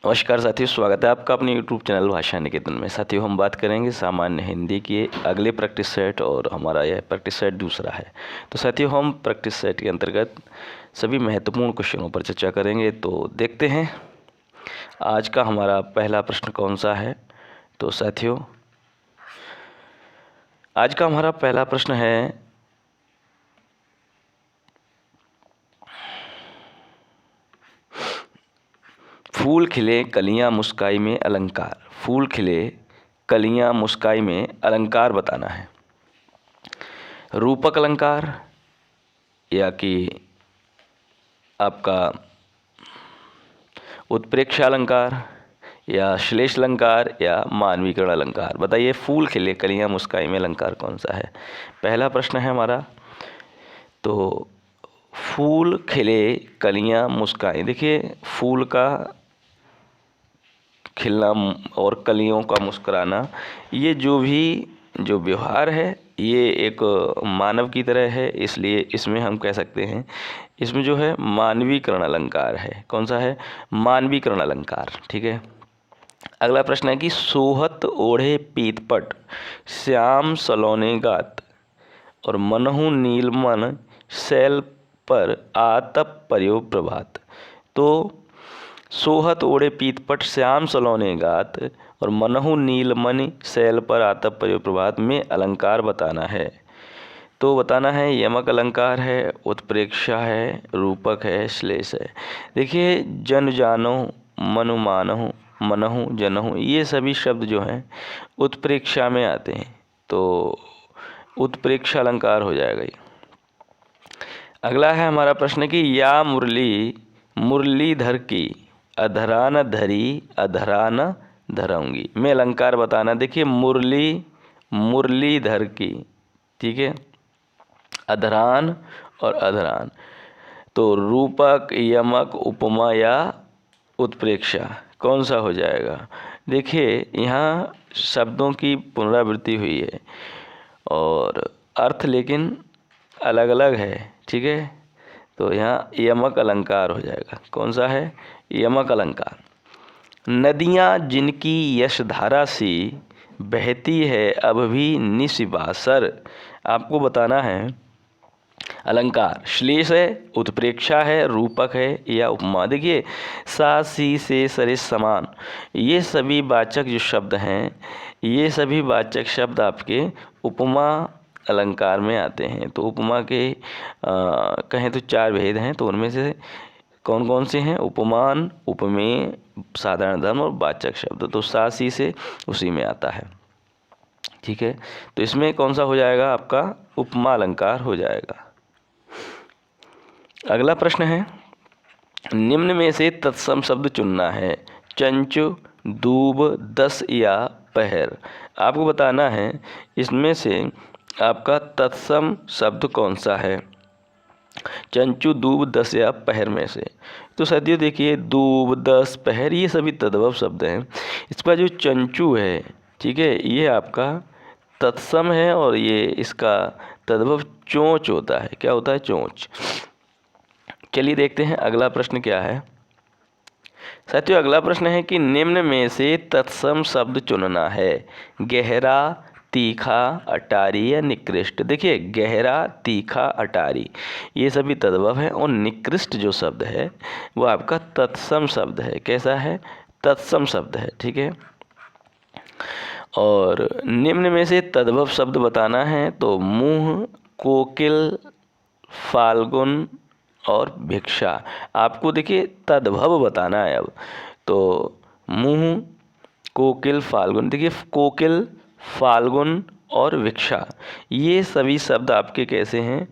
नमस्कार साथियों, स्वागत है आपका अपने यूट्यूब चैनल भाषा निकेतन में। साथियों, हम बात करेंगे सामान्य हिंदी के अगले प्रैक्टिस सेट और हमारा यह प्रैक्टिस सेट दूसरा है। तो साथियों, हम प्रैक्टिस सेट के अंतर्गत सभी महत्वपूर्ण क्वेश्चनों पर चर्चा करेंगे। तो देखते हैं आज का हमारा पहला प्रश्न कौन सा है। तो साथियों, आज का हमारा पहला प्रश्न है, फूल खिले कलियां मुस्काई में अलंकार। फूल खिले कलियां मुस्काई में अलंकार बताना है। रूपक अलंकार या कि आपका उत्प्रेक्षा अलंकार या श्लेष अलंकार या मानवीकरण अलंकार। बताइए, फूल खिले कलियां मुस्काई में अलंकार कौन सा है। पहला प्रश्न है हमारा। तो फूल खिले कलियां मुस्काई, देखिए फूल का खिलना और कलियों का मुस्कुराना, ये जो व्यवहार है ये एक मानव की तरह है, इसलिए इसमें हम कह सकते हैं इसमें जो है मानवीकरण अलंकार है। कौन सा है? मानवीकरण अलंकार। ठीक है। अगला प्रश्न है कि सोहत ओढ़े पीतपट श्याम सलोने गात और मनहु नीलमन शैल पर आतप पर्यो प्रभात। तो सोहत ओढ़े पीतपट श्याम सलोने गात और मनहु नीलमणि शैल पर आतप पर्यो प्रभात में अलंकार बताना है। तो बताना है यमक अलंकार है, उत्प्रेक्षा है, रूपक है, श्लेष है। देखिए, जन जानो, मनु मानहु, मनहु जनहु, ये सभी शब्द जो हैं उत्प्रेक्षा में आते हैं, तो उत्प्रेक्षा अलंकार हो जाएगा ये। अगला है हमारा प्रश्न कि या मुरली मुरलीधर की अधरा न धरी अधरा न धराऊंगी में अलंकार बताना। देखिए, मुरली मुरलीधर की, ठीक है, अधरान और अधरान, तो रूपक, यमक, उपमा या उत्प्रेक्षा कौन सा हो जाएगा। देखिए, यहाँ शब्दों की पुनरावृत्ति हुई है और अर्थ लेकिन अलग अलग है। ठीक है, तो यहाँ यमक अलंकार हो जाएगा। कौन सा है? यमक अलंकार। नदियाँ जिनकी यशधारा सी बहती है अब भी निशिबासर, आपको बताना है अलंकार। श्लेष है, उत्प्रेक्षा है, रूपक है या उपमा। देखिए, सा सी से सरे समान, ये सभी वाचक जो शब्द हैं, ये सभी वाचक शब्द आपके उपमा अलंकार में आते हैं। तो उपमा के कहें तो 4 भेद हैं, तो उनमें से कौन कौन से हैं? उपमान, उपमेय, साधारण धर्म और वाचक शब्द। तो सा सी से उसी में आता है। ठीक है, तो इसमें कौन सा हो जाएगा? आपका उपमा अलंकार हो जाएगा। अगला प्रश्न है, निम्न में से तत्सम शब्द चुनना है। चंचु, दूब, दस या पहर। आपको बताना है इसमें से आपका तत्सम शब्द कौन सा है, चंचु, दूब, दस या पहर में से। तो साथियों देखिए, दूब, दस, पहर ये सभी तद्भव शब्द हैं। इसका जो चंचु है, ठीक है, ये आपका तत्सम है और ये इसका तद्भव चोंच होता है। क्या होता है? चोंच। चलिए देखते हैं अगला प्रश्न क्या है। साथियों, अगला प्रश्न है कि निम्न में से तत्सम शब्द चुनना है। गहरा, तीखा, अटारी या निकृष्ट। देखिए, गहरा, तीखा, अटारी ये सभी तद्भव हैं और निकृष्ट जो शब्द है वो आपका तत्सम शब्द है। कैसा है? तत्सम शब्द है। ठीक है, और निम्न में से तद्भव शब्द बताना है। तो मुँह, कोकिल, फाल्गुन और भिक्षा। आपको देखिए तद्भव बताना है अब। तो मुँह, कोकिल, फाल्गुन। देखिए, कोकिल, फाल्गुन और भिक्षा ये सभी शब्द आपके कैसे हैं?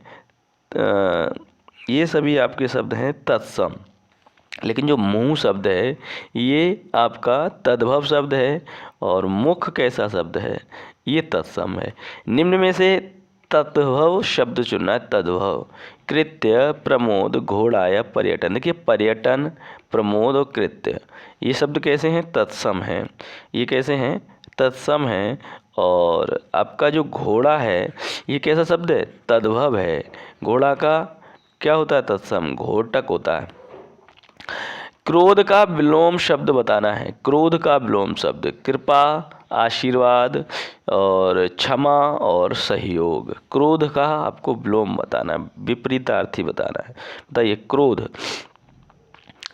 ये सभी आपके शब्द हैं तत्सम। लेकिन जो मुँह शब्द है ये आपका तद्भव शब्द है और मुख कैसा शब्द है? ये तत्सम है। निम्न में से तद्भव शब्द चुनना है। तद्भव, कृत्य, प्रमोद, घोड़ा या पर्यटन। देखिए, पर्यटन, प्रमोद और कृत्य ये शब्द कैसे हैं? तत्सम हैं। ये कैसे हैं? तत्सम हैं। और आपका जो घोड़ा है ये कैसा शब्द है? तद्भव है। घोड़ा का क्या होता है? तत्सम, घोटक होता है। क्रोध का विलोम शब्द बताना है। क्रोध का विलोम शब्द कृपा, आशीर्वाद और क्षमा और सहयोग। क्रोध का आपको विलोम बताना है, विपरीतार्थी बताना है। बताइए क्रोध।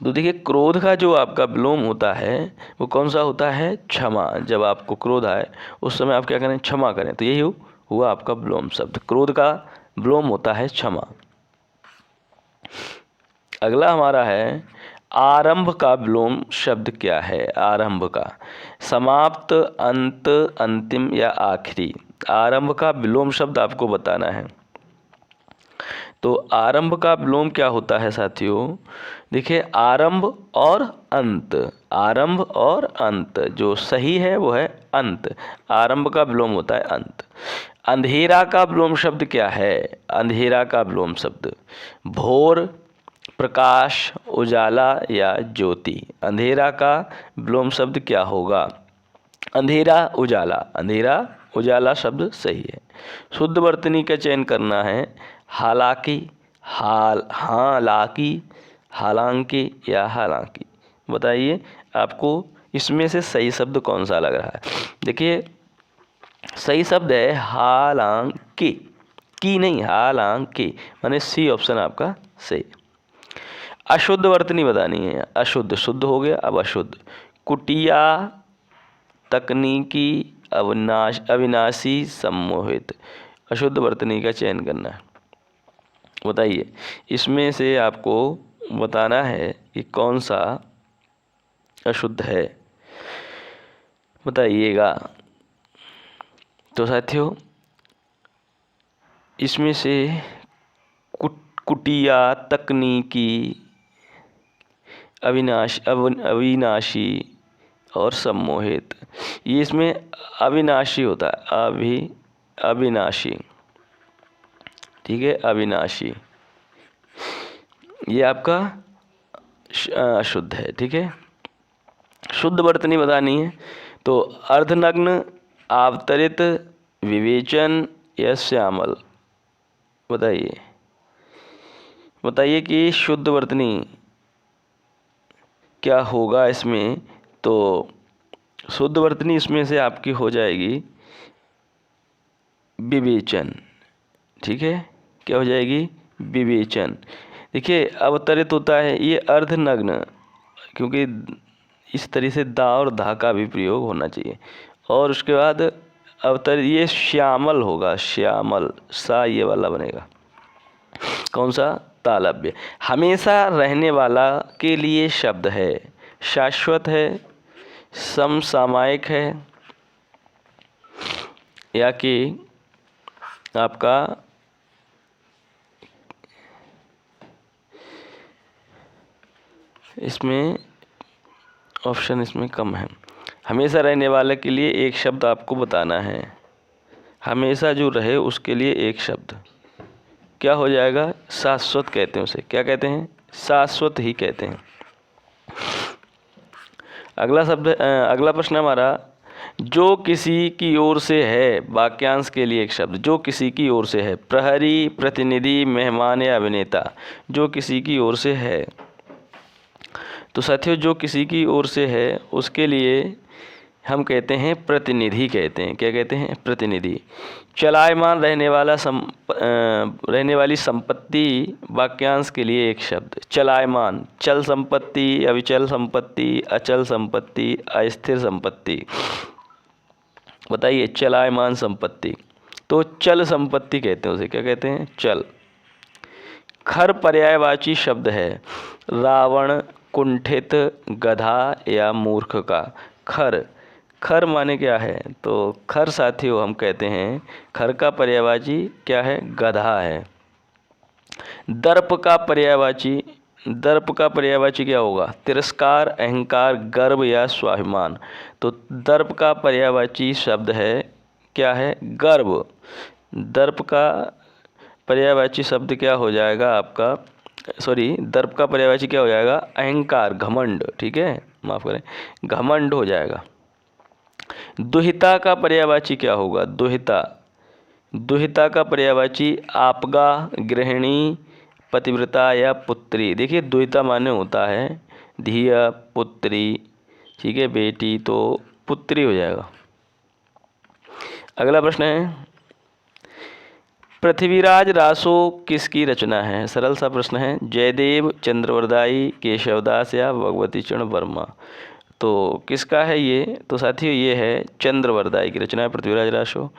तो देखिए क्रोध का जो आपका विलोम होता है वो कौन सा होता है? क्षमा। जब आपको क्रोध आए उस समय आप क्या करें? क्षमा करें। तो यही हुआ आपका विलोम शब्द। क्रोध का विलोम होता है क्षमा। अगला हमारा है आरंभ का विलोम शब्द क्या है? आरंभ का समाप्त, अंत, अंतिम या आखिरी। आरंभ का विलोम शब्द आपको बताना है। तो आरंभ का विलोम क्या होता है साथियों? देखिए आरंभ और अंत। आरंभ और अंत जो सही है वो है अंत। आरंभ का विलोम होता है अंत। अंधेरा का विलोम शब्द क्या है? अंधेरा का विलोम शब्द भोर, प्रकाश, उजाला या ज्योति। अंधेरा का विलोम शब्द क्या होगा? अंधेरा, उजाला। अंधेरा, उजाला शब्द सही है। शुद्ध वर्तनी का चयन करना है। हालांकि, हालांकि, हालांकि या हालांकि। बताइए आपको इसमें से सही शब्द कौन सा लग रहा है? देखिए सही शब्द है हालांकि, की नहीं, हालांकि, माने सी ऑप्शन आपका सही। अशुद्ध वर्तनी बतानी है। अशुद्ध, शुद्ध हो गया, अब अशुद्ध। कुटिया, तकनीकी, अविनाशी, सम्मोहित। अशुद्ध वर्तनी का चयन करना है। बताइए इसमें से आपको बताना है कि कौन सा अशुद्ध है, बताइएगा। तो साथियों इसमें से कुटिया, तकनीकी, अविनाशी और सम्मोहित, ये इसमें अविनाशी होता है। अविनाशी, ठीक है, अविनाशी ये आपका अशुद्ध है। ठीक है, शुद्ध वर्तनी बतानी है। तो अर्धनग्न, आवतरित, विवेचन या श्यामल। बताइए बताइए कि शुद्ध वर्तनी क्या होगा इसमें? तो शुद्ध वर्तनी इसमें से आपकी हो जाएगी विवेचन। ठीक है, क्या हो जाएगी? विवेचन। देखिए अवतरित होता है ये अर्धनग्न, क्योंकि इस तरह से दा और धा का भी प्रयोग होना चाहिए। और उसके बाद अवतरित ये श्यामल होगा, श्यामल, सा ये वाला बनेगा। कौन सा? तालव्य। हमेशा रहने वाला के लिए शब्द है। शाश्वत है, समसामयिक है या कि आपका इसमें ऑप्शन इसमें कम है। हमेशा रहने वाले के लिए एक शब्द आपको बताना है। हमेशा जो रहे उसके लिए एक शब्द क्या हो जाएगा? शाश्वत कहते हैं उसे। क्या कहते हैं? शाश्वत ही कहते हैं। अगला प्रश्न हमारा जो किसी की ओर से है, वाक्यांश के लिए एक शब्द। जो किसी की ओर से है, प्रहरी, प्रतिनिधि, मेहमान या अभिनेता। जो किसी की ओर से है, तो साथियों जो किसी की ओर से है उसके लिए हम कहते हैं प्रतिनिधि कहते हैं। क्या कहते हैं? प्रतिनिधि। चलायमान रहने वाली संपत्ति, वाक्यांश के लिए एक शब्द। चलायमान, चल संपत्ति, अविचल संपत्ति, अचल संपत्ति, अस्थिर संपत्ति। बताइए चलायमान संपत्ति, तो चल संपत्ति कहते हैं उसे। क्या कहते हैं? चल। खर पर्यायवाची शब्द है। रावण, कुंठित, गधा या मूर्ख का। खर, खर माने क्या है? तो खर साथियों हम कहते हैं खर का पर्यायवाची क्या है? गधा है। दर्प का पर्यायवाची क्या होगा? तिरस्कार, अहंकार, गर्व या स्वाभिमान। तो दर्प का पर्यायवाची शब्द है क्या है? गर्व। दर्प का पर्यायवाची शब्द क्या हो जाएगा आपका? दर्प का पर्यायवाची क्या हो जाएगा? अहंकार, घमंड। ठीक है, माफ करें, घमंड हो जाएगा। दुहिता का पर्यायवाची क्या होगा? दुहिता का पर्यायवाची आपगा, गृहिणी, पतिव्रता या पुत्री। देखिए दुहिता माने होता है धिया पुत्री, ठीक है, बेटी तो पुत्री हो जाएगा। अगला प्रश्न है, पृथ्वीराज रासो किसकी रचना है? सरल सा प्रश्न है। जयदेव, चंद्रवरदाई, केशवदास या भगवती चरण वर्मा? तो किसका है ये? तो साथियों ये है चंद्रवरदाई की रचना है पृथ्वीराज रासो।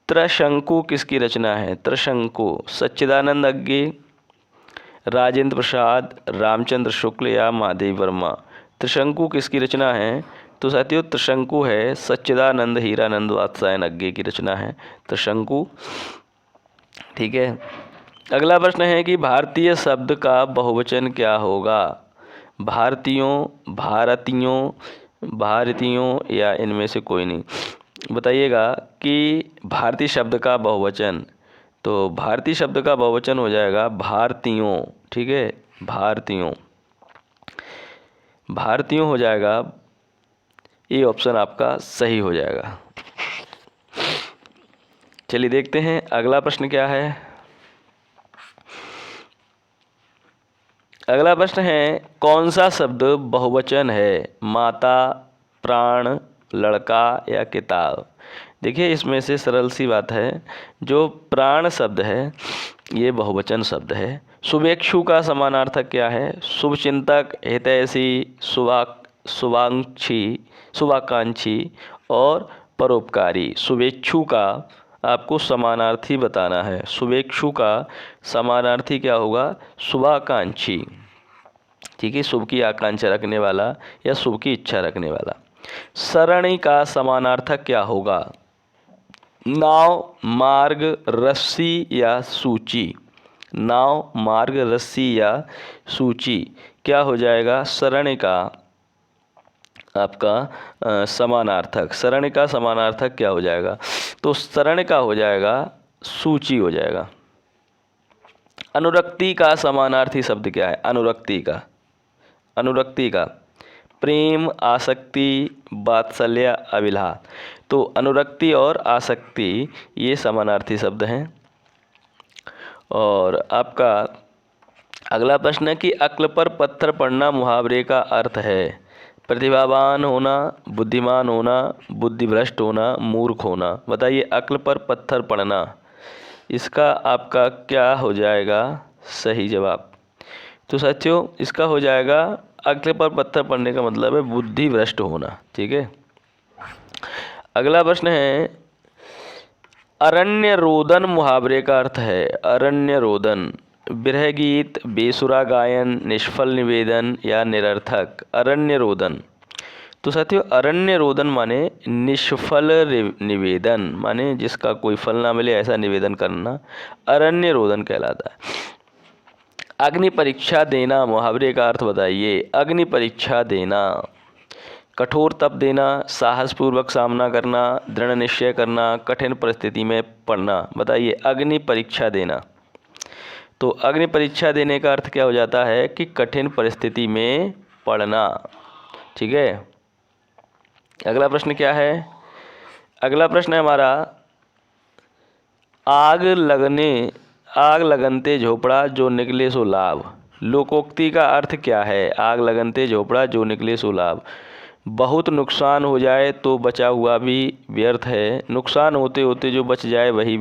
त्रिशंकु किसकी रचना है? त्रिशंकु सच्चिदानंद अग्गे, राजेंद्र प्रसाद, रामचंद्र शुक्ल या महादेव वर्मा? त्रिशंकु किसकी रचना है? तो साथियों त्रिशंकु है सच्चिदानंद हीरानंद वात्सायन अग्गे की रचना है त्रिशंकु, ठीक है। अगला प्रश्न है कि भारतीय शब्द का बहुवचन क्या होगा? भारतीयों, भारतीयों, भारतीयों या इनमें से कोई नहीं? बताइएगा कि भारतीय शब्द का बहुवचन, तो भारतीय शब्द का बहुवचन हो जाएगा भारतीयों, ठीक है, भारतीयों, भारतीयों हो जाएगा। ये ऑप्शन आपका सही हो जाएगा। चलिए देखते हैं अगला प्रश्न क्या है। अगला प्रश्न है, कौन सा शब्द बहुवचन है? माता, प्राण, लड़का या किताब? देखिए इसमें से सरल सी बात है, जो प्राण शब्द है ये बहुवचन शब्द है। शुभेक्षु का समानार्थक क्या है? शुभचिंतक, हितैषी, शुभाकांक्षी और परोपकारी। शुभेच्छु का आपको समानार्थी बताना है। शुभेच्छु का समानार्थी क्या होगा? शुभाकांक्षी, ठीक है, शुभ की आकांक्षा रखने वाला या शुभ की इच्छा रखने वाला। सरणी का समानार्थक क्या होगा? नाव, मार्ग, रस्सी या सूची? नाव, मार्ग, रस्सी या सूची क्या हो जाएगा? सरणी का आपका समानार्थक, सरणी का समानार्थक क्या हो जाएगा? तो सरणी का हो जाएगा सूची हो जाएगा। अनुरक्ति का समानार्थी शब्द क्या है? अनुरक्ति का प्रेम, आसक्ति, वात्सल्य, अभिलाष। तो अनुरक्ति और आसक्ति ये समानार्थी शब्द हैं। और आपका अगला प्रश्न है कि अक्ल पर पत्थर पड़ना मुहावरे का अर्थ है? प्रतिभावान होना, बुद्धिमान होना, बुद्धिभ्रष्ट होना, मूर्ख होना? बताइए अक्ल पर पत्थर पड़ना, इसका आपका क्या हो जाएगा सही जवाब? तो साथियों इसका हो जाएगा अक्ल पर पत्थर पड़ने का मतलब है बुद्धि भ्रष्ट होना, ठीक है। अगला प्रश्न है, अरण्य रोदन मुहावरे का अर्थ है? अरण्य रोदन विरह गीत, बेसुरा गायन, निष्फल निवेदन या निरर्थक? अरण्य रोदन, तो साथियों अरण्य रोदन माने निष्फल निवेदन, माने जिसका कोई फल ना मिले ऐसा निवेदन करना अरण्य रोदन कहलाता है। अग्नि परीक्षा देना मुहावरे का अर्थ बताइए? अग्नि परीक्षा देना कठोर तप देना, साहसपूर्वक सामना करना, दृढ़ निश्चय करना, कठिन परिस्थिति में पड़ना। बताइए अग्नि परीक्षा देना। तो अग्नि परीक्षा देने का अर्थ क्या हो जाता है कि कठिन परिस्थिति में पड़ना, ठीक है। अगला प्रश्न क्या है? अगला प्रश्न है हमारा, आग लगनते झोपड़ा जो निकले सो लाभ। लोकोक्ति का अर्थ क्या है? आग लगनते झोपड़ा जो निकले सो लाभ। बहुत नुकसान हो जाए तो बचा हुआ भी व्यर्थ है, नुकसान होते होते जो बच जाए वही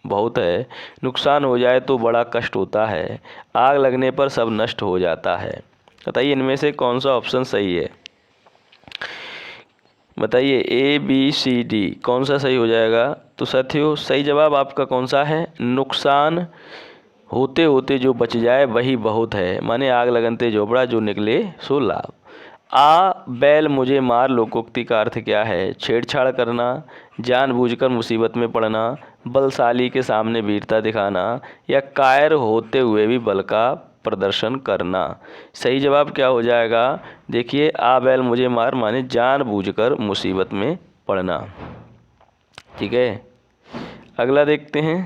बहुत है, नुकसान हो जाए तो बड़ा कष्ट होता है, आग लगने पर सब नष्ट हो जाता है। बताइए इनमें से कौन सा ऑप्शन सही है? बताइए ए बी सी डी कौन सा सही हो जाएगा? तो साथियों सही जवाब आपका कौन सा है? नुकसान होते होते जो बच जाए वही बहुत है, माने आग लगनते झोपड़ा जो निकले सो लाभ। आ बैल मुझे मार लोकोक्ति का अर्थ क्या है? छेड़छाड़ करना, जानबूझकर मुसीबत में पड़ना, बलशाली के सामने वीरता दिखाना या कायर होते हुए भी बल का प्रदर्शन करना। सही जवाब क्या हो जाएगा? देखिए आ बैल मुझे मार माने जानबूझकर मुसीबत में पड़ना, ठीक है। अगला देखते हैं।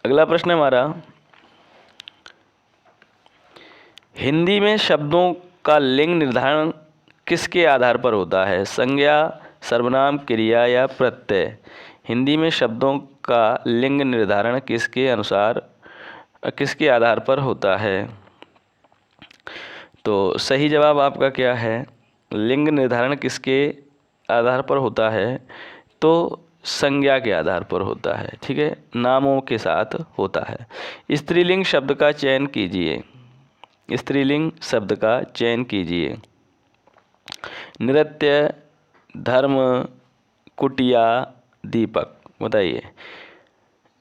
अगला प्रश्न है हमारा, हिंदी में शब्दों का लिंग निर्धारण किसके आधार पर होता है? संज्ञा, सर्वनाम, क्रिया या प्रत्यय? हिंदी में शब्दों का लिंग निर्धारण किसके अनुसार किसके आधार पर होता है? तो सही जवाब आपका क्या है? लिंग निर्धारण किसके आधार पर होता है? तो संज्ञा के आधार पर होता है, ठीक है, नामों के साथ होता है। स्त्रीलिंग शब्द का चयन कीजिए। स्त्रीलिंग शब्द का चयन कीजिए। नृत्य, धर्म, कुटिया, दीपक, बताइए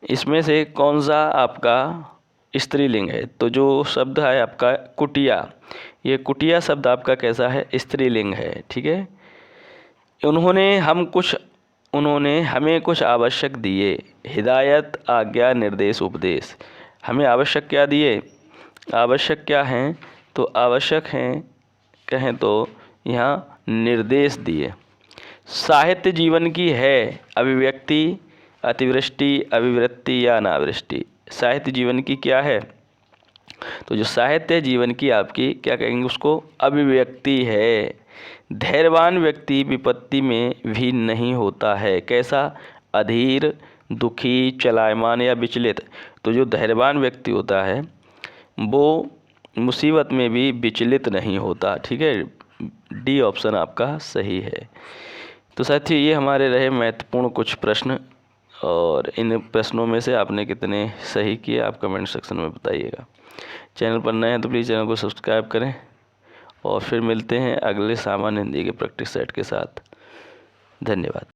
इसमें से कौन सा आपका स्त्रीलिंग है? तो जो शब्द है आपका कुटिया, ये कुटिया शब्द आपका कैसा है? स्त्रीलिंग है, ठीक है। उन्होंने हमें कुछ आवश्यक दिए। हिदायत, आज्ञा, निर्देश, उपदेश। हमें आवश्यक क्या दिए? आवश्यक क्या हैं? तो आवश्यक हैं कहें तो यहाँ निर्देश दिए। साहित्य जीवन की है अभिव्यक्ति, अतिवृष्टि, अभिवृत्ति या अनावृष्टि। साहित्य जीवन की क्या है? तो जो साहित्य जीवन की आपकी क्या कहेंगे उसको? अभिव्यक्ति है। धैर्यवान व्यक्ति विपत्ति में भी नहीं होता है। कैसा? अधीर, दुखी, चलायमान या विचलित। तो जो धैर्यवान व्यक्ति होता है वो मुसीबत में भी विचलित नहीं होता, ठीक है। डी ऑप्शन आपका सही है। तो साथियों ये हमारे रहे महत्वपूर्ण कुछ प्रश्न, और इन प्रश्नों में से आपने कितने सही किए आप कमेंट सेक्शन में बताइएगा। चैनल पर नए हैं तो प्लीज़ चैनल को सब्सक्राइब करें, और फिर मिलते हैं अगले सामान्य हिंदी के प्रैक्टिस सेट के साथ। धन्यवाद।